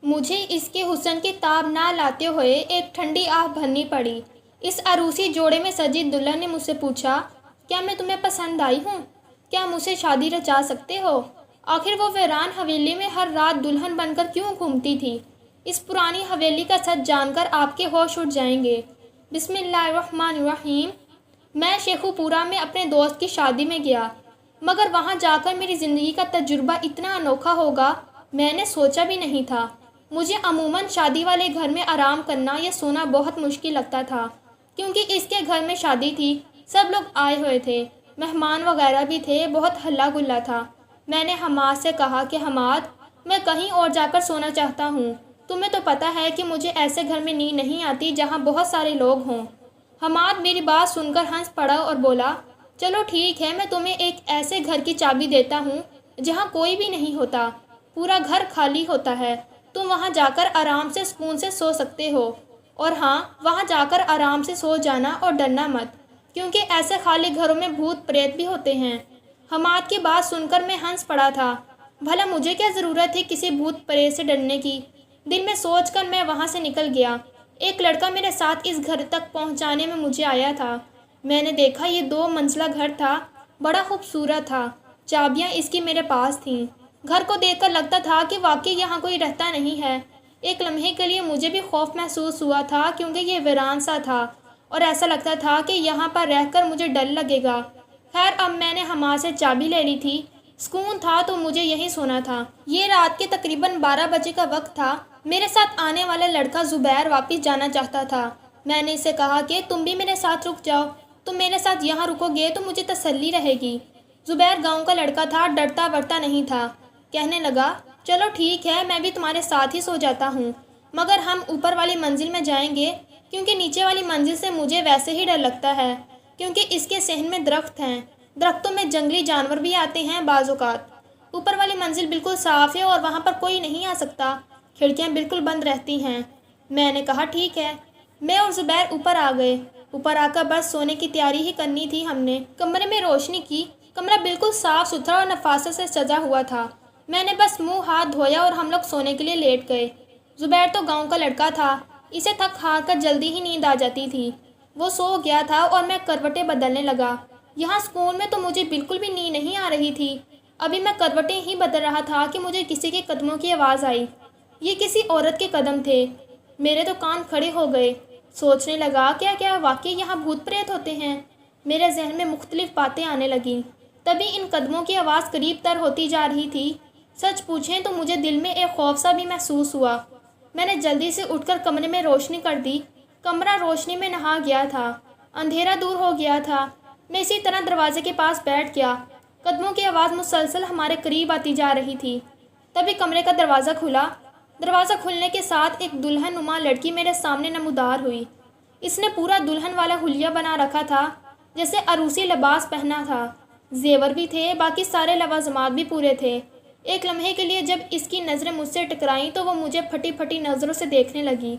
مجھے اس کے حسن کی تاب نہ لاتے ہوئے ایک ٹھنڈی آہ بھرنی پڑی۔ اس عروسی جوڑے میں سجی دلہن نے مجھ سے پوچھا، کیا میں تمہیں پسند آئی ہوں؟ کیا مجھ سے شادی رچا سکتے ہو؟ آخر وہ ویران حویلی میں ہر رات دلہن بن کر کیوں گھومتی تھی؟ اس پرانی حویلی کا سچ جان کر آپ کے ہوش اڑ جائیں گے۔ بسم اللہ الرحمن الرحیم۔ میں شیخو پورہ میں اپنے دوست کی شادی میں گیا، مگر وہاں جا کر میری زندگی کا تجربہ اتنا انوکھا ہوگا میں نے سوچا بھی نہیں تھا۔ مجھے عموماً شادی والے گھر میں آرام کرنا یا سونا بہت مشکل لگتا تھا، کیونکہ اس کے گھر میں شادی تھی، سب لوگ آئے ہوئے تھے، مہمان وغیرہ بھی تھے، بہت ہلا گلا تھا۔ میں نے حماد سے کہا کہ حماد، میں کہیں اور جا کر سونا چاہتا ہوں، تمہیں تو پتہ ہے کہ مجھے ایسے گھر میں نیند نہیں آتی جہاں بہت سارے لوگ ہوں۔ حماد میری بات سن کر ہنس پڑا اور بولا، چلو ٹھیک ہے، میں تمہیں ایک ایسے گھر کی چابی دیتا ہوں جہاں کوئی بھی نہیں ہوتا، پورا گھر خالی ہوتا ہے، تم وہاں جا کر آرام سے سکون سے سو سکتے ہو۔ اور ہاں، وہاں جا کر آرام سے سو جانا اور ڈرنا مت، کیونکہ ایسے خالی گھروں میں بھوت پریت بھی ہوتے ہیں۔ حماد کی بات سن کر میں ہنس پڑا تھا، بھلا مجھے کیا ضرورت ہے کسی بھوت پریت سے ڈرنے کی؟ دل میں سوچ کر میں وہاں سے نکل گیا۔ ایک لڑکا میرے ساتھ اس گھر تک پہنچانے میں مجھے آیا تھا۔ میں نے دیکھا یہ 2 منزلہ گھر تھا، بڑا خوبصورت تھا، چابیاں اس کی میرے پاس تھیں۔ گھر کو دیکھ کر لگتا تھا کہ واقعی یہاں کوئی رہتا نہیں ہے۔ ایک لمحے کے لیے مجھے بھی خوف محسوس ہوا تھا، کیونکہ یہ ویران سا تھا اور ایسا لگتا تھا کہ یہاں پر رہ کر مجھے ڈر لگے گا۔ خیر، اب میں نے حماد سے چابی لے لی تھی، سکون تھا تو مجھے یہیں سونا تھا۔ یہ رات کے تقریباً 12 بجے کا وقت تھا۔ میرے ساتھ آنے والا لڑکا زبیر واپس جانا چاہتا تھا۔ میں نے اسے کہا کہ تم بھی میرے ساتھ رک جاؤ، تم میرے ساتھ یہاں رکو گے تو مجھے تسلی رہے گی۔ زبیر گاؤں کا لڑکا تھا، ڈرتا ورتا نہیں تھا، کہنے لگا، چلو ٹھیک ہے، میں بھی تمہارے ساتھ ہی سو جاتا ہوں، مگر ہم اوپر والی منزل میں جائیں گے، کیونکہ نیچے والی منزل سے مجھے ویسے ہی ڈر لگتا ہے، کیونکہ اس کے صحن میں درخت ہیں، درختوں میں جنگلی جانور بھی آتے ہیں بعض اوقات۔ اوپر والی منزل بالکل صاف ہے اور وہاں پر کوئی نہیں آ سکتا، کھڑکیاں بالکل بند رہتی ہیں۔ میں نے کہا ٹھیک ہے۔ میں اور زبیر اوپر آ گئے۔ اوپر آ کر بس سونے کی تیاری ہی کرنی تھی ہم نے۔ کمرے میں روشنی کی، کمرہ بالکل صاف ستھرا اور نفاست سے سجا ہوا تھا۔ میں نے بس منہ ہاتھ دھویا اور ہم لوگ سونے کے لیے لیٹ گئے۔ زبیر تو گاؤں کا لڑکا تھا، اسے تھک ہار کر جلدی ہی نیند آ جاتی تھی، وہ سو گیا تھا اور میں کروٹیں بدلنے لگا۔ یہاں سکون میں تو مجھے بالکل بھی نیند نہیں آ رہی تھی۔ ابھی میں کروٹیں ہی بدل رہا تھا کہ مجھے کسی کے قدموں کی آواز آئی۔ یہ کسی عورت کے قدم تھے۔ میرے تو کان کھڑے ہو گئے۔ سوچنے لگا، کیا واقعی یہاں بھوت پریت ہوتے ہیں؟ میرے ذہن میں مختلف باتیں آنے لگیں۔ تبھی ان قدموں کی آواز قریب تر ہوتی جا رہی تھی۔ سچ پوچھیں تو مجھے دل میں ایک خوف سا بھی محسوس ہوا۔ میں نے جلدی سے اٹھ کر کمرے میں روشنی کر دی۔ کمرہ روشنی میں نہا گیا تھا، اندھیرا دور ہو گیا تھا۔ میں اسی طرح دروازے کے پاس بیٹھ گیا۔ قدموں کی آواز مسلسل ہمارے قریب آتی جا رہی تھی۔ تبھی کمرے کا دروازہ کھلا۔ دروازہ کھلنے کے ساتھ ایک دلہن نما لڑکی میرے سامنے نمودار ہوئی۔ اس نے پورا دلہن والا حلیہ بنا رکھا تھا، جیسے عروسی لباس پہنا تھا، زیور بھی تھے، باقی سارے لوازمات بھی پورے تھے۔ ایک لمحے کے لیے جب اس کی نظریں مجھ سے ٹکرائیں تو وہ مجھے پھٹی پھٹی نظروں سے دیکھنے لگی۔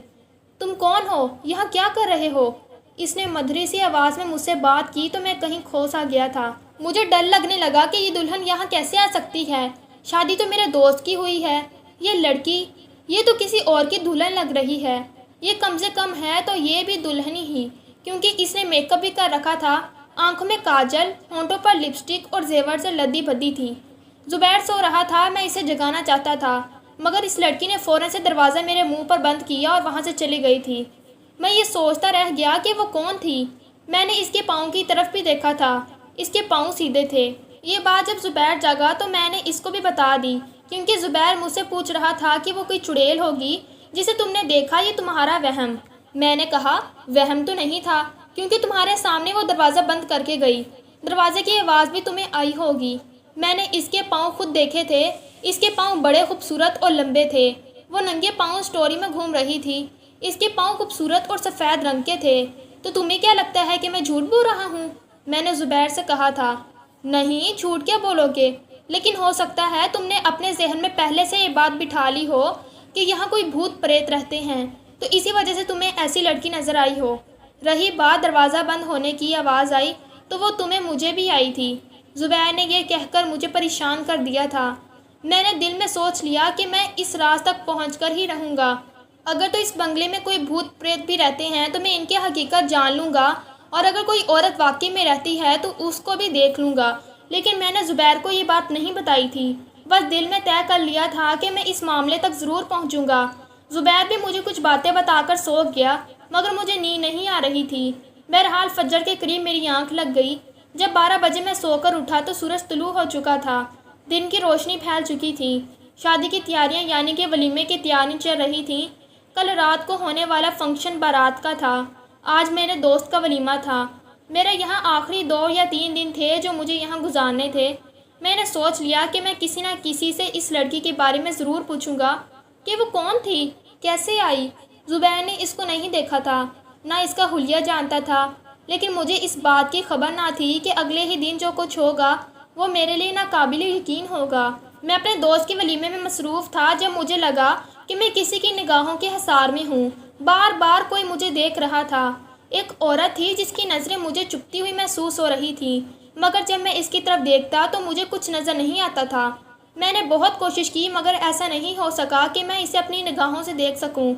تم کون ہو؟ یہاں کیا کر رہے ہو؟ اس نے مدھری سی آواز میں مجھ سے بات کی تو میں کہیں کھو سا گیا تھا۔ مجھے ڈر لگنے لگا کہ یہ دلہن یہاں کیسے آ سکتی ہے؟ شادی تو میرے دوست کی ہوئی ہے، یہ لڑکی، یہ تو کسی اور کی دلہن لگ رہی ہے۔ یہ کم سے کم ہے تو یہ بھی دلہن ہی، کیونکہ اس نے میک اپ بھی کر رکھا تھا، آنکھوں میں کاجل، ہونٹوں پر لپسٹک اور زیور سے لدی بھدی تھی۔ زبیر سو رہا تھا، میں اسے جگانا چاہتا تھا، مگر اس لڑکی نے فوراً سے دروازہ میرے منہ پر بند کیا اور وہاں سے چلی گئی تھی۔ میں یہ سوچتا رہ گیا کہ وہ کون تھی۔ میں نے اس کے پاؤں کی طرف بھی دیکھا تھا، اس کے پاؤں سیدھے تھے۔ یہ بات جب زبیر جاگا تو میں نے اس کو بھی بتا دی، کیونکہ زبیر مجھ سے پوچھ رہا تھا کہ وہ کوئی چڑیل ہوگی جسے تم نے دیکھا، یہ تمہارا وہم۔ میں نے کہا، وہم تو نہیں تھا، کیونکہ تمہارے سامنے وہ دروازہ بند کر کے گئی، دروازے کی آواز بھی تمہیں آئی ہوگی۔ میں نے اس کے پاؤں خود دیکھے تھے، اس کے پاؤں بڑے خوبصورت اور لمبے تھے، وہ ننگے پاؤں اسٹوری میں گھوم رہی تھی، اس کے پاؤں خوبصورت اور سفید رنگ کے تھے۔ تو تمہیں کیا لگتا ہے کہ میں جھوٹ بول رہا ہوں؟ میں نے زبیر سے کہا تھا۔ نہیں، جھوٹ کیا بولو گے، لیکن ہو سکتا ہے تم نے اپنے ذہن میں پہلے سے یہ بات بٹھا لی ہو کہ یہاں کوئی بھوت پریت رہتے ہیں، تو اسی وجہ سے تمہیں ایسی لڑکی نظر آئی ہو۔ رہی بات دروازہ بند ہونے کی آواز آئی تو وہ تمہیں مجھے بھی آئی تھی۔ زبیر نے یہ کہہ کر مجھے پریشان کر دیا تھا۔ میں نے دل میں سوچ لیا کہ میں اس راز تک پہنچ کر ہی رہوں گا۔ اگر تو اس بنگلے میں کوئی بھوت پریت بھی رہتے ہیں تو میں ان کی حقیقت جان لوں گا، اور اگر کوئی عورت واقعی میں رہتی ہے تو اس کو بھی دیکھ لوں گا۔ لیکن میں نے زبیر کو یہ بات نہیں بتائی تھی، بس دل میں طے کر لیا تھا کہ میں اس معاملے تک ضرور پہنچوں گا۔ زبیر بھی مجھے کچھ باتیں بتا کر سو گیا، مگر مجھے نیند نہیں آ رہی تھی۔ بہرحال فجر کے قریب میری آنکھ لگ گئی۔ جب 12 بجے میں سو کر اٹھا تو سورج طلوع ہو چکا تھا، دن کی روشنی پھیل چکی تھی۔ شادی کی تیاریاں یعنی کہ ولیمے کی تیاریاں چل رہی تھیں۔ کل رات کو ہونے والا فنکشن بارات کا تھا، آج میرے دوست کا ولیمہ تھا۔ میرے یہاں آخری 2 یا 3 دن تھے جو مجھے یہاں گزارنے تھے۔ میں نے سوچ لیا کہ میں کسی نہ کسی سے اس لڑکی کے بارے میں ضرور پوچھوں گا کہ وہ کون تھی، کیسے آئی۔ زبیر نے اس کو نہیں دیکھا تھا، نہ اس کا حلیہ جانتا تھا، لیکن مجھے اس بات کی خبر نہ تھی کہ اگلے ہی دن جو کچھ ہوگا وہ میرے لیے ناقابل یقین ہوگا۔ میں اپنے دوست کے ولیمے میں مصروف تھا جب مجھے لگا کہ میں کسی کی نگاہوں کے حصار میں ہوں۔ بار بار کوئی مجھے دیکھ رہا تھا۔ ایک عورت تھی جس کی نظریں مجھے چبھتی ہوئی محسوس ہو رہی تھیں، مگر جب میں اس کی طرف دیکھتا تو مجھے کچھ نظر نہیں آتا تھا۔ میں نے بہت کوشش کی مگر ایسا نہیں ہو سکا کہ میں اسے اپنی نگاہوں سے دیکھ سکوں۔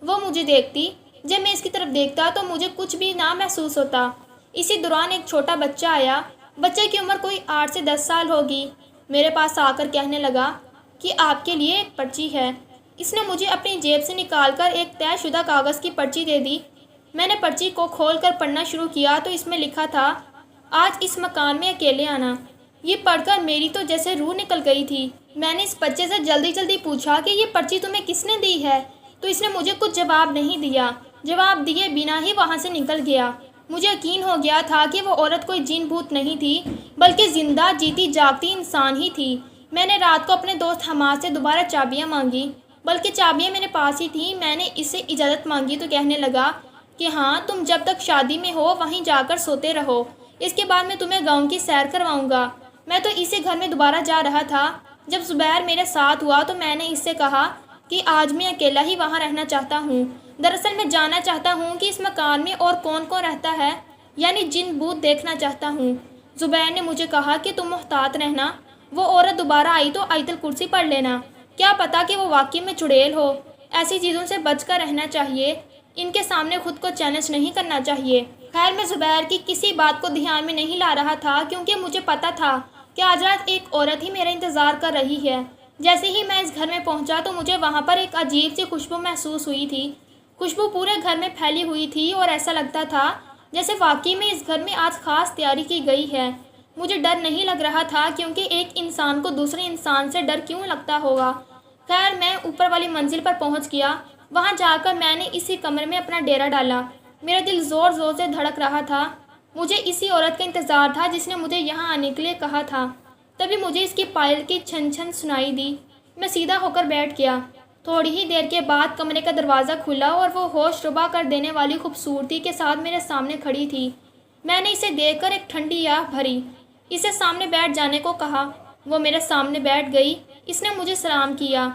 وہ مجھے دیکھتی، جب میں اس کی طرف دیکھتا تو مجھے کچھ بھی نہ محسوس ہوتا۔ اسی دوران ایک چھوٹا بچہ آیا۔ بچے کی عمر کوئی 8 سے 10 سال ہوگی۔ میرے پاس آ کر کہنے لگا کہ آپ کے لیے ایک پرچی ہے۔ اس نے مجھے اپنی جیب سے نکال کر ایک طے شدہ کاغذ کی پرچی دے دی۔ میں نے پرچی کو کھول کر پڑھنا شروع کیا تو اس میں لکھا تھا، آج اس مکان میں اکیلے آنا۔ یہ پڑھ کر میری تو جیسے روح نکل گئی تھی۔ میں نے اس بچے سے جلدی جلدی پوچھا کہ یہ پرچی تمہیں کس نے دی ہے، تو اس نے مجھے کچھ جواب نہیں دیا۔ جواب دیے بنا ہی وہاں سے نکل گیا۔ مجھے یقین ہو گیا تھا کہ وہ عورت کوئی جن بھوت نہیں تھی بلکہ زندہ جیتی جاگتی انسان ہی تھی۔ میں نے رات کو اپنے دوست حماد سے دوبارہ چابیاں مانگی، بلکہ چابیاں میرے پاس ہی تھیں۔ میں نے اس سے اجازت مانگی تو کہنے لگا کہ ہاں، تم جب تک شادی میں ہو وہیں جا کر سوتے رہو، اس کے بعد میں تمہیں گاؤں کی سیر کرواؤں گا۔ میں تو اسی گھر میں دوبارہ جا رہا تھا۔ جب زبیر میرے ساتھ ہوا تو میں نے اس سے کہا کہ آج میں اکیلا ہی وہاں رہنا چاہتا ہوں۔ دراصل میں جاننا چاہتا ہوں کہ اس مکان میں اور کون کون رہتا ہے، یعنی جن بھوت دیکھنا چاہتا ہوں۔ زبیر نے مجھے کہا کہ تم محتاط رہنا، وہ عورت دوبارہ آئی تو آیت الکرسی پڑھ لینا، کیا پتا کہ وہ واقعی میں چڑیل ہو۔ ایسی چیزوں سے بچ کر رہنا چاہیے، ان کے سامنے خود کو چیلنج نہیں کرنا چاہیے۔ خیر، میں زبیر کی کسی بات کو دھیان میں نہیں لا رہا تھا کیونکہ مجھے پتا تھا کہ آج رات ایک عورت ہی میرا انتظار کر رہی ہے۔ جیسے ہی میں اس گھر میں پہنچا تو مجھے وہاں پر ایک عجیب سی خوشبو محسوس ہوئی تھی۔ خوشبو پورے گھر میں پھیلی ہوئی تھی اور ایسا لگتا تھا جیسے واقعی میں اس گھر میں آج خاص تیاری کی گئی ہے۔ مجھے ڈر نہیں لگ رہا تھا کیونکہ ایک انسان کو دوسرے انسان سے ڈر کیوں لگتا ہوگا۔ خیر، میں اوپر والی منزل پر پہنچ گیا۔ وہاں جا کر میں نے اسی کمرے میں اپنا ڈیرا ڈالا۔ میرا دل زور زور سے دھڑک رہا تھا۔ مجھے اسی عورت کا انتظار تھا جس نے مجھے یہاں آنے کے لیے کہا تھا۔ تبھی مجھے اس کی پائل کی چھن چھن سنائی دی۔ میں سیدھا ہو کر بیٹھ گیا۔ تھوڑی ہی دیر کے بعد کمرے کا دروازہ کھلا اور وہ ہوش ربا کر دینے والی خوبصورتی کے ساتھ میرے سامنے کھڑی تھی۔ میں نے اسے دیکھ کر ایک ٹھنڈی آہ بھری۔ اسے سامنے بیٹھ جانے کو کہا۔ وہ میرے سامنے بیٹھ گئی۔ اس نے مجھے سلام کیا۔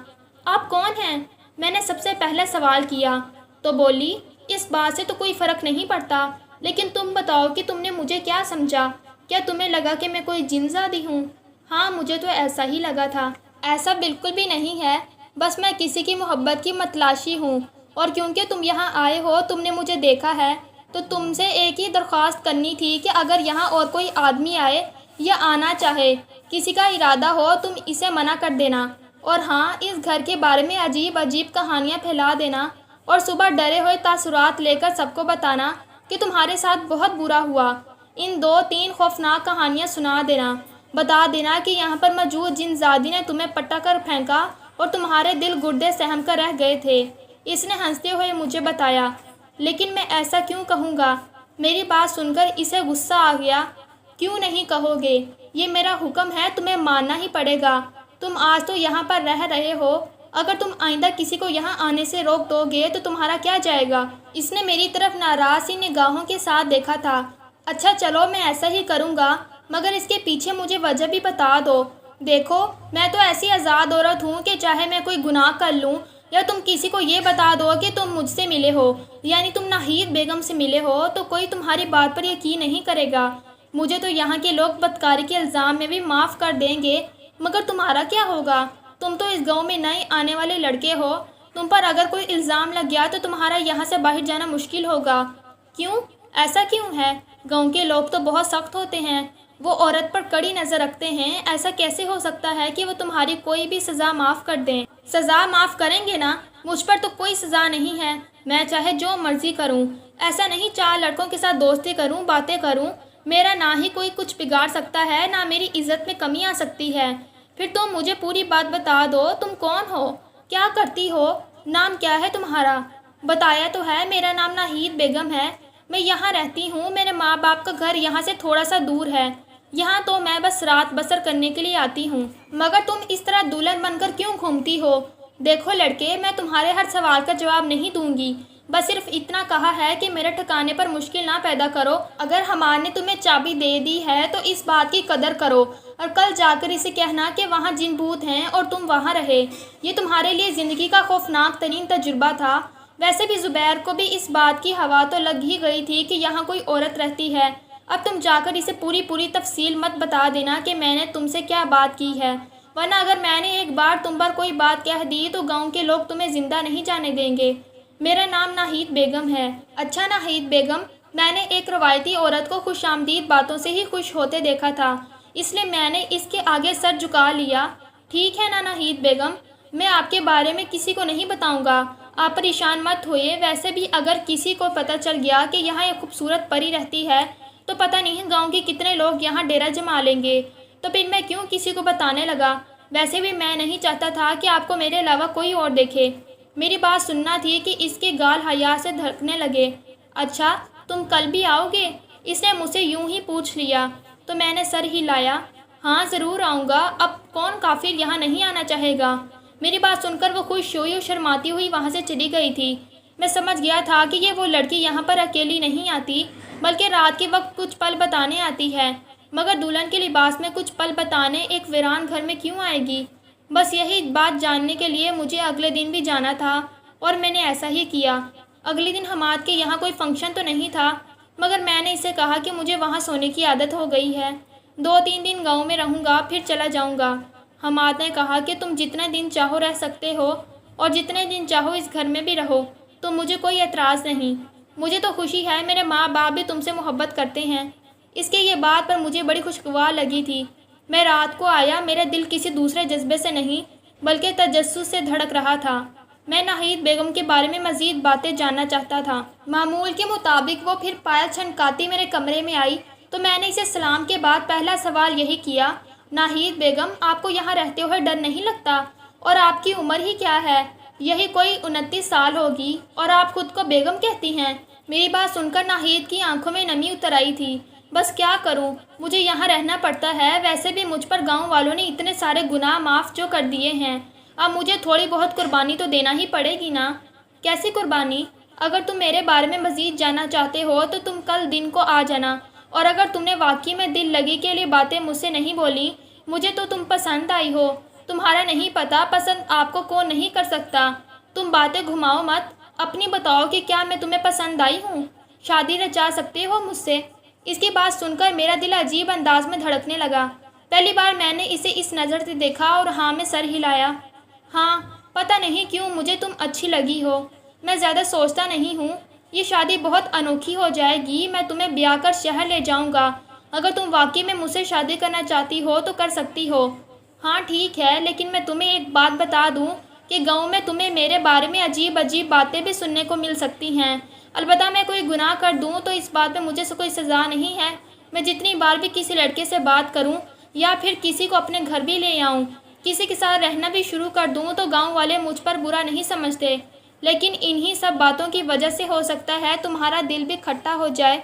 آپ کون ہیں؟ میں نے سب سے پہلے سوال کیا تو بولی، اس بات سے تو کوئی فرق نہیں پڑتا، لیکن تم بتاؤ کہ تم نے مجھے کیا سمجھا؟ کیا تمہیں لگا کہ میں کوئی جن زادی ہوں؟ ہاں، مجھے تو ایسا ہی لگا تھا۔ ایسا بالکل بھی نہیں ہے، بس میں کسی کی محبت کی متلاشی ہوں، اور کیونکہ تم یہاں آئے ہو، تم نے مجھے دیکھا ہے، تو تم سے ایک ہی درخواست کرنی تھی کہ اگر یہاں اور کوئی آدمی آئے یا آنا چاہے، کسی کا ارادہ ہو، تم اسے منع کر دینا، اور ہاں، اس گھر کے بارے میں عجیب عجیب کہانیاں پھیلا دینا، اور صبح ڈرے ہوئے تاثرات لے کر سب کو بتانا کہ تمہارے ساتھ بہت برا ہوا۔ ان 2-3 خوفناک کہانیاں سنا دینا، بتا دینا کہ یہاں پر موجود جن زادی نے تمہیں پٹا کر پھینکا اور تمہارے دل گردے سہم کر رہ گئے تھے۔ اس نے ہنستے ہوئے مجھے بتایا۔ لیکن میں ایسا کیوں کہوں گا؟ میری بات سن کر اسے غصہ آ گیا۔ کیوں نہیں کہو گے؟ یہ میرا حکم ہے، تمہیں ماننا ہی پڑے گا۔ تم آج تو یہاں پر رہ رہے ہو، اگر تم آئندہ کسی کو یہاں آنے سے روک دو گے تو تمہارا کیا جائے گا؟ اس نے میری طرف ناراض سی نگاہوں کے ساتھ دیکھا تھا۔ اچھا چلو، میں ایسا ہی کروں گا، مگر اس کے پیچھے مجھے وجہ بھی بتا دو۔ دیکھو، میں تو ایسی آزاد عورت ہوں کہ چاہے میں کوئی گناہ کر لوں یا تم کسی کو یہ بتا دو کہ تم مجھ سے ملے ہو، یعنی تم ناہید بیگم سے ملے ہو، تو کوئی تمہاری بات پر یقین نہیں کرے گا۔ مجھے تو یہاں کے لوگ بدکاری کے الزام میں بھی معاف کر دیں گے، مگر تمہارا کیا ہوگا؟ تم تو اس گاؤں میں نئے آنے والے لڑکے ہو، تم پر اگر کوئی الزام لگ گیا تو تمہارا یہاں سے باہر جانا مشکل ہوگا۔ کیوں؟ ایسا کیوں ہے؟ گاؤں کے لوگ تو بہت سخت ہوتے ہیں، وہ عورت پر کڑی نظر رکھتے ہیں، ایسا کیسے ہو سکتا ہے کہ وہ تمہاری کوئی بھی سزا معاف کر دیں؟ سزا معاف کریں گے نا؟ مجھ پر تو کوئی سزا نہیں ہے، میں چاہے جو مرضی کروں، ایسا نہیں 4 لڑکوں کے ساتھ دوستی کروں، باتیں کروں، میرا نہ ہی کوئی کچھ بگاڑ سکتا ہے، نہ میری عزت میں کمی آ سکتی ہے۔ پھر تم مجھے پوری بات بتا دو، تم کون ہو؟ کیا کرتی ہو؟ نام کیا ہے تمہارا؟ بتایا تو ہے، میرا نام ناہید بیگم ہے، میں یہاں رہتی ہوں، میرے ماں باپ کا گھر یہاں سے تھوڑا سا دور ہے، یہاں تو میں بس رات بسر کرنے کے لیے آتی ہوں۔ مگر تم اس طرح دلہن بن کر کیوں گھومتی ہو؟ دیکھو لڑکے، میں تمہارے ہر سوال کا جواب نہیں دوں گی، بس صرف اتنا کہا ہے کہ میرے ٹھکانے پر مشکل نہ پیدا کرو۔ اگر حمار نے تمہیں چابی دے دی ہے تو اس بات کی قدر کرو، اور کل جا کر اسے کہنا کہ وہاں جن بھوت ہیں اور تم وہاں رہے۔ یہ تمہارے لیے زندگی کا خوفناک ترین تجربہ تھا۔ ویسے بھی زبیر کو بھی اس بات کی ہوا تو لگ ہی گئی تھی کہ یہاں کوئی عورت رہتی ہے۔ اب تم جا کر اسے پوری تفصیل مت بتا دینا کہ میں نے تم سے کیا بات کی ہے، ورنہ اگر میں نے ایک بار تم پر کوئی بات کہہ دی تو گاؤں کے لوگ تمہیں زندہ نہیں جانے دیں گے۔ میرا نام ناہید بیگم ہے۔ اچھا ناہید بیگم، میں نے ایک روایتی عورت کو خوش آمدید باتوں سے ہی خوش ہوتے دیکھا تھا، اس لیے میں نے اس کے آگے سر جھکا لیا۔ ٹھیک ہے نا ناہید بیگم، میں آپ کے بارے میں کسی کو نہیں بتاؤں گا، آپ پریشان مت ہوئے۔ ویسے بھی اگر کسی کو پتہ چل گیا کہ یہاں ایک خوبصورت پری رہتی ہے تو پتہ نہیں گاؤں کے کتنے لوگ یہاں ڈیرا جما لیں گے، تو پھر میں کیوں کسی کو بتانے لگا؟ ویسے بھی میں نہیں چاہتا تھا کہ آپ کو میرے علاوہ کوئی اور دیکھے۔ میری بات سننا تھی کہ اس کے گال حیا سے دھڑکنے لگے۔ اچھا، تم کل بھی آؤ گے؟ اس نے مجھ سے یوں ہی پوچھ لیا تو میں نے سر ہلایا۔ ہاں ضرور آؤں گا، اب کون کافر یہاں نہیں آنا چاہے گا؟ میری بات سن کر وہ خوش ہوئی اور شرماتی ہوئی وہاں سے چلی گئی تھی۔ میں سمجھ گیا تھا کہ یہ وہ لڑکی یہاں پر اکیلی نہیں آتی، بلکہ رات کے وقت کچھ پل بتانے آتی ہے، مگر دلہن کے لباس میں کچھ پل بتانے ایک ویران گھر میں کیوں آئے گی؟ بس یہی بات جاننے کے لیے مجھے اگلے دن بھی جانا تھا، اور میں نے ایسا ہی کیا۔ اگلے دن حماد کے یہاں کوئی فنکشن تو نہیں تھا، مگر میں نے اسے کہا کہ مجھے وہاں سونے کی عادت ہو گئی ہے، 2-3 دن گاؤں میں رہوں گا پھر چلا جاؤں گا۔ حماد نے کہا کہ تم جتنے دن چاہو رہ سکتے ہو، اور جتنے دن چاہو اس گھر میں بھی رہو، تو مجھے کوئی اعتراض نہیں۔ مجھے تو خوشی ہے، میرے ماں باپ بھی تم سے محبت کرتے ہیں۔ اس کے یہ بات پر مجھے بڑی خوشگوار لگی تھی۔ میں رات کو آیا، میرا دل کسی دوسرے جذبے سے نہیں بلکہ تجسس سے دھڑک رہا تھا۔ میں ناہید بیگم کے بارے میں مزید باتیں جاننا چاہتا تھا۔ معمول کے مطابق وہ پھر پائل چھنکاتی میرے کمرے میں آئی تو میں نے اسے سلام کے بعد پہلا سوال یہی کیا، ناہید بیگم، آپ کو یہاں رہتے ہوئے ڈر نہیں لگتا؟ اور آپ کی عمر ہی کیا ہے؟ یہی کوئی 29 سال ہوگی، اور آپ خود کو بیگم کہتی ہیں؟ میری بات سن کر ناہید کی آنکھوں میں نمی اتر آئی تھی۔ بس کیا کروں، مجھے یہاں رہنا پڑتا ہے، ویسے بھی مجھ پر گاؤں والوں نے اتنے سارے گناہ معاف جو کر دیے ہیں، اب مجھے تھوڑی بہت قربانی تو دینا ہی پڑے گی نا۔ کیسی قربانی؟ اگر تم میرے بارے میں مزید جاننا چاہتے ہو تو تم کل دن کو آ جانا، اور اگر تم نے واقعی میں دل لگی کے لیے باتیں مجھ سے نہیں بولی، مجھے تو تم پسند آئی ہو، تمہارا نہیں پتا پسند آپ کو کون نہیں کر سکتا۔ تم باتیں گھماؤ مت، اپنی بتاؤ کہ کیا میں تمہیں پسند آئی ہوں؟ شادی رچا سکتے ہو مجھ سے؟ اس کی بات سن کر میرا دل عجیب انداز میں دھڑکنے لگا۔ پہلی بار میں نے اسے اس نظر سے دیکھا اور ہاں میں سر ہلایا۔ ہاں، پتہ نہیں کیوں مجھے تم اچھی لگی ہو، میں زیادہ سوچتا نہیں ہوں، یہ شادی بہت انوکھی ہو جائے گی، میں تمہیں بیاہ کر شہر لے جاؤں گا، اگر تم واقعی میں مجھ سے شادی کرنا چاہتی ہو تو کر سکتی ہو۔ ہاں ٹھیک ہے، لیکن میں تمہیں ایک بات بتا دوں کہ گاؤں میں تمہیں میرے بارے میں عجیب باتیں بھی سننے کو مل سکتی ہیں، البتہ میں کوئی گناہ کر دوں تو اس بات میں مجھے کوئی سزا نہیں ہے۔ میں جتنی بار بھی کسی لڑکے سے بات کروں یا پھر کسی کو اپنے گھر بھی لے آؤں، کسی کے ساتھ رہنا بھی شروع کر دوں تو گاؤں والے مجھ پر برا نہیں سمجھتے، لیکن انہی سب باتوں کی وجہ سے ہو سکتا ہے تمہارا دل بھی کھٹا ہو جائے،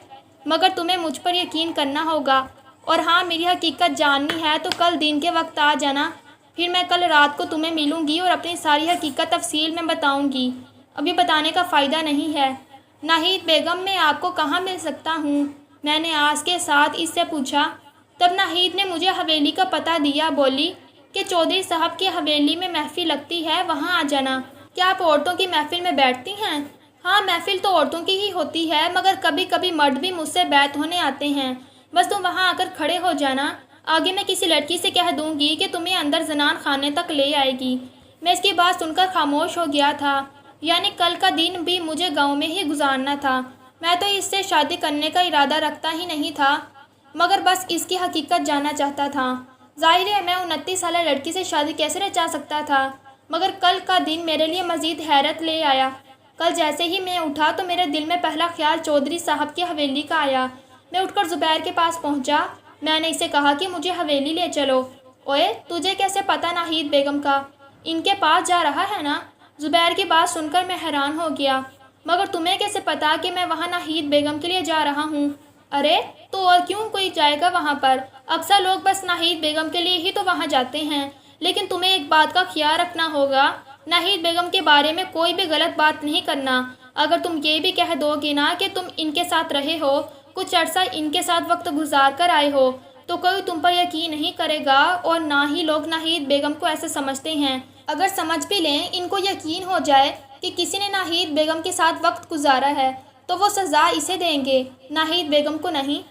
مگر تمہیں مجھ پر یقین کرنا ہوگا۔ اور ہاں، میری حقیقت جاننی ہے تو کل دن کے وقت آ جانا، پھر میں کل رات کو تمہیں ملوں گی اور اپنی ساری حقیقت تفصیل میں بتاؤں گی، ابھی بتانے کا فائدہ نہیں ہے۔ ناہید بیگم، میں آپ کو کہاں مل سکتا ہوں؟ میں نے آس کے ساتھ اس سے پوچھا۔ تب ناہید نے مجھے حویلی کا پتہ دیا، بولی کہ چودھری صاحب کی حویلی میں محفل لگتی ہے، وہاں آ جانا۔ کیا آپ عورتوں کی محفل میں بیٹھتی ہیں؟ ہاں، محفل تو عورتوں کی ہی ہوتی ہے، مگر کبھی کبھی مرد بھی مجھ سے بیعت ہونے آتے ہیں، بس تم وہاں آ کر کھڑے ہو جانا، آگے میں کسی لڑکی سے کہہ دوں گی کہ تمہیں اندر زنان خانے تک لے آئے گی۔ میں اس کی بات سن کر خاموش ہو گیا تھا۔ یعنی کل کا دن بھی مجھے گاؤں میں ہی گزارنا تھا۔ میں تو اس سے شادی کرنے کا ارادہ رکھتا ہی نہیں تھا، مگر بس اس کی حقیقت جاننا چاہتا تھا۔ ظاہر ہے میں 29 سالہ لڑکی سے شادی کیسے رچا سکتا تھا، مگر کل کا دن میرے لیے مزید حیرت لے آیا۔ کل جیسے ہی میں اٹھا تو میرے دل میں پہلا خیال چودھری صاحب کی حویلی کا آیا۔ میں اٹھ کر زبیر کے پاس پہنچا۔ میں نے اسے کہا کہ مجھے حویلی لے چلو۔ اوئے تجھے کیسے پتہ ناہید بیگم کا؟ ان کے پاس جا رہا ہے نا؟ زبیر کی بات سن کر میں حیران ہو گیا۔ مگر تمہیں کیسے پتا کہ میں وہاں ناہید بیگم کے لیے جا رہا ہوں؟ ارے تو اور کیوں کوئی جائے گا وہاں پر؟ اکثر لوگ بس ناہید بیگم کے لیے ہی تو وہاں جاتے ہیں۔ لیکن تمہیں ایک بات کا خیال رکھنا ہوگا، ناہید بیگم کے بارے میں کوئی بھی غلط بات نہیں کرنا۔ اگر تم یہ بھی کہہ دو گے نا کہ تم ان کے ساتھ رہے ہو، کچھ عرصہ ان کے ساتھ وقت گزار کر آئے ہو، تو کوئی تم پر یقین نہیں کرے گا، اور نہ ہی لوگ ناہید بیگم کو ایسے سمجھتے ہیں۔ اگر سمجھ بھی لیں، ان کو یقین ہو جائے کہ کسی نے ناہید بیگم کے ساتھ وقت گزارا ہے تو وہ سزا اسے دیں گے، ناہید بیگم کو نہیں۔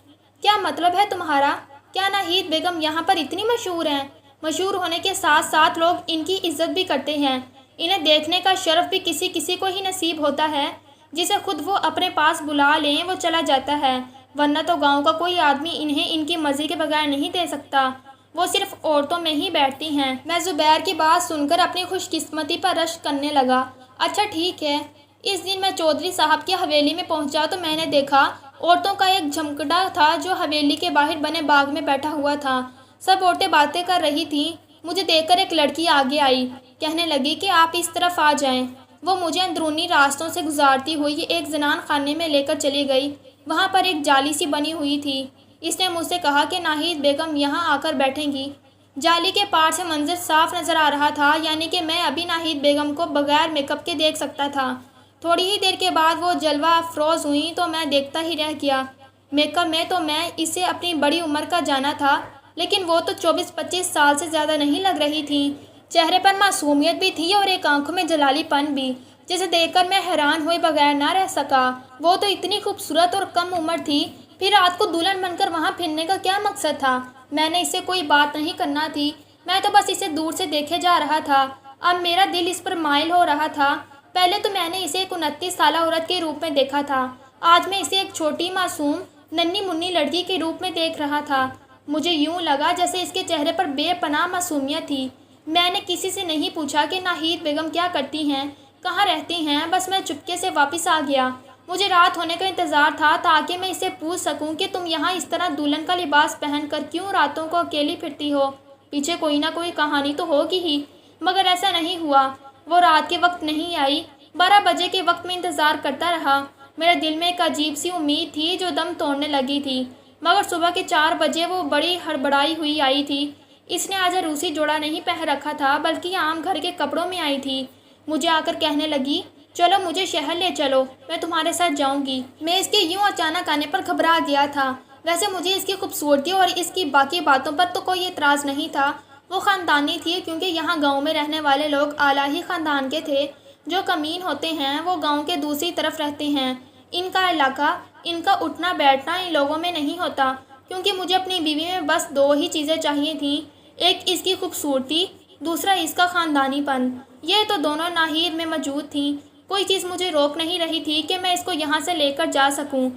کیا مطلب ہے تمہارا؟ کیا ناہید بیگم یہاں پر اتنی مشہور ہیں؟ مشہور ہونے کے ساتھ ساتھ لوگ ان کی عزت بھی کرتے ہیں۔ انہیں دیکھنے کا شرف بھی کسی کسی کو ہی نصیب ہوتا ہے۔ جسے خود وہ اپنے پاس بلا لیں وہ چلا جاتا ہے، ورنہ تو گاؤں کا کوئی آدمی انہیں ان کی مرضی کے بغیر نہیں دے سکتا۔ وہ صرف عورتوں میں ہی بیٹھتی ہیں۔ میں زبیر کی بات سن کر اپنی خوش قسمتی پر رشک کرنے لگا۔ اچھا ٹھیک ہے۔ اس دن میں چودھری صاحب کی حویلی میں پہنچا تو میں نے دیکھا عورتوں کا ایک جھمکڑا تھا جو حویلی کے باہر بنے باغ میں بیٹھا ہوا تھا۔ سب عورتیں باتیں کر رہی تھیں۔ مجھے دیکھ کر ایک لڑکی آگے آئی، کہنے لگی کہ آپ اس طرف آ جائیں۔ وہ مجھے اندرونی راستوں سے گزارتی ہوئی ایک زنان خانے میں لے کر چلی گئی۔ وہاں پر ایک جالی سی بنی ہوئی تھی۔ اس نے مجھ سے کہا کہ ناہید بیگم یہاں آ کر بیٹھیں گی۔ جالی کے پار سے منظر صاف نظر آ رہا تھا، یعنی کہ میں ابھی ناہید بیگم کو بغیر میک اپ کے دیکھ سکتا تھا۔ تھوڑی ہی دیر کے بعد وہ جلوہ افروز ہوئیں تو میں دیکھتا ہی رہ گیا۔ میک اپ میں تو میں اسے اپنی بڑی عمر کا جانا تھا، لیکن وہ تو 24-25 سال سے زیادہ نہیں لگ رہی تھیں۔ چہرے پر معصومیت بھی تھی اور ایک آنکھوں میں جلالی پن بھی، جسے دیکھ کر میں حیران ہوئے بغیر نہ رہ سکا۔ وہ تو اتنی خوبصورت اور کم عمر تھی، پھر رات کو دلہن بن کر وہاں پھرنے کا کیا مقصد تھا؟ میں نے اسے کوئی بات نہیں کرنا تھی، میں تو بس اسے دور سے دیکھے جا رہا تھا۔ اب میرا دل اس پر مائل ہو رہا تھا۔ پہلے تو میں نے اسے ایک 29 سالہ عورت کے روپ میں دیکھا تھا، آج میں اسے ایک چھوٹی معصوم ننھی منی لڑکی کے روپ میں دیکھ رہا تھا۔ مجھے یوں لگا جیسے اس کے چہرے پر بے پناہ معصومیت تھی۔ میں نے کسی سے نہیں پوچھا کہ ناہید بیگم کیا کرتی ہیں، کہاں رہتی ہیں، بس میں چپکے سے واپس آ گیا۔ مجھے رات ہونے کا انتظار تھا تاکہ میں اسے پوچھ سکوں کہ تم یہاں اس طرح دلہن کا لباس پہن کر کیوں راتوں کو اکیلی پھرتی ہو؟ پیچھے کوئی نہ کوئی کہانی تو ہوگی ہی، مگر ایسا نہیں ہوا۔ وہ رات کے وقت نہیں آئی۔ 12 بجے کے وقت میں انتظار کرتا رہا۔ میرے دل میں ایک عجیب سی امید تھی جو دم توڑنے لگی تھی، مگر صبح کے 4 بجے وہ بڑی ہڑبڑائی ہوئی آئی تھی۔ اس نے آج عروسی جوڑا نہیں پہن رکھا تھا، بلکہ عام گھر کے کپڑوں میں آئی تھی۔ مجھے آ کر کہنے لگی، چلو مجھے شہر لے چلو، میں تمہارے ساتھ جاؤں گی۔ میں اس کے یوں اچانک آنے پر گھبرا گیا تھا۔ ویسے مجھے اس کی خوبصورتی اور اس کی باقی باتوں پر تو کوئی اعتراض نہیں تھا۔ وہ خاندانی تھی، کیونکہ یہاں گاؤں میں رہنے والے لوگ اعلیٰ ہی خاندان کے تھے۔ جو کمین ہوتے ہیں وہ گاؤں کے دوسری طرف رہتے ہیں۔ ان کا علاقہ، ان کا اٹھنا بیٹھنا ان لوگوں میں نہیں ہوتا، کیونکہ مجھے اپنی بیوی میں بس 2 ہی چیزیں چاہیے تھیں، ایک اس کی خوبصورتی، دوسرا اس کا خاندانی پن۔ یہ تو دونوں ناہید میں موجود تھیں۔ کوئی چیز مجھے روک نہیں رہی تھی کہ میں اس کو یہاں سے لے کر جا سکوں۔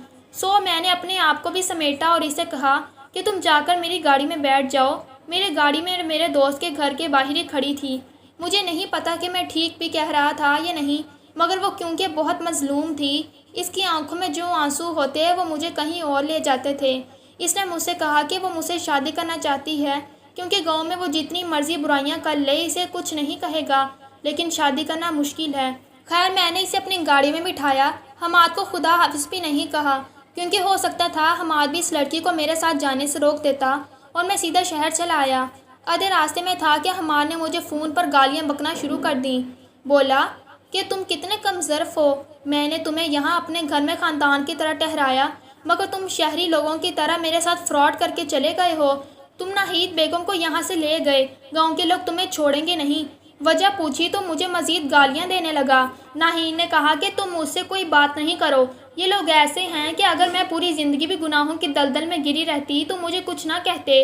میں نے اپنے آپ کو بھی سمیٹا اور اسے کہا کہ تم جا کر میری گاڑی میں بیٹھ جاؤ۔ میری گاڑی میں میرے دوست کے گھر کے باہر ہی کھڑی تھی۔ مجھے نہیں پتا کہ میں ٹھیک بھی کہہ رہا تھا یا نہیں، مگر وہ کیونکہ بہت مظلوم تھی، اس کی آنکھوں میں جو آنسو ہوتے وہ مجھے کہیں اور لے جاتے تھے۔ اس نے مجھ سے کہا کہ وہ مجھ سے شادی کرنا چاہتی ہے، کیونکہ گاؤں میں وہ جتنی مرضی برائیاں کر لے اسے کچھ نہیں کہے گا، لیکن شادی کرنا مشکل ہے۔ خیر میں نے اسے اپنی گاڑی میں بٹھایا۔ حماد کو خدا حافظ بھی نہیں کہا، کیونکہ ہو سکتا تھا حماد بھی اس لڑکی کو میرے ساتھ جانے سے روک دیتا اور میں سیدھا شہر چلا آیا۔ آدھے راستے میں تھا کہ حماد نے مجھے فون پر گالیاں بکنا شروع کر دیں۔ بولا کہ تم کتنے کم ظرف ہو، میں نے تمہیں یہاں اپنے گھر میں خاندان کی طرح ٹھہرایا، مگر تم شہری لوگوں کی طرح میرے ساتھ فراڈ کر کے چلے گئے ہو۔ تم ناہید بیگم کو یہاں سے لے گئے، گاؤں کے لوگ تمہیں چھوڑیں گے نہیں۔ وجہ پوچھی تو مجھے مزید گالیاں دینے لگا۔ ناہید نے کہا کہ تم مجھ سے کوئی بات نہیں کرو، یہ لوگ ایسے ہیں کہ اگر میں پوری زندگی بھی گناہوں کی دلدل میں گری رہتی تو مجھے کچھ نہ کہتے۔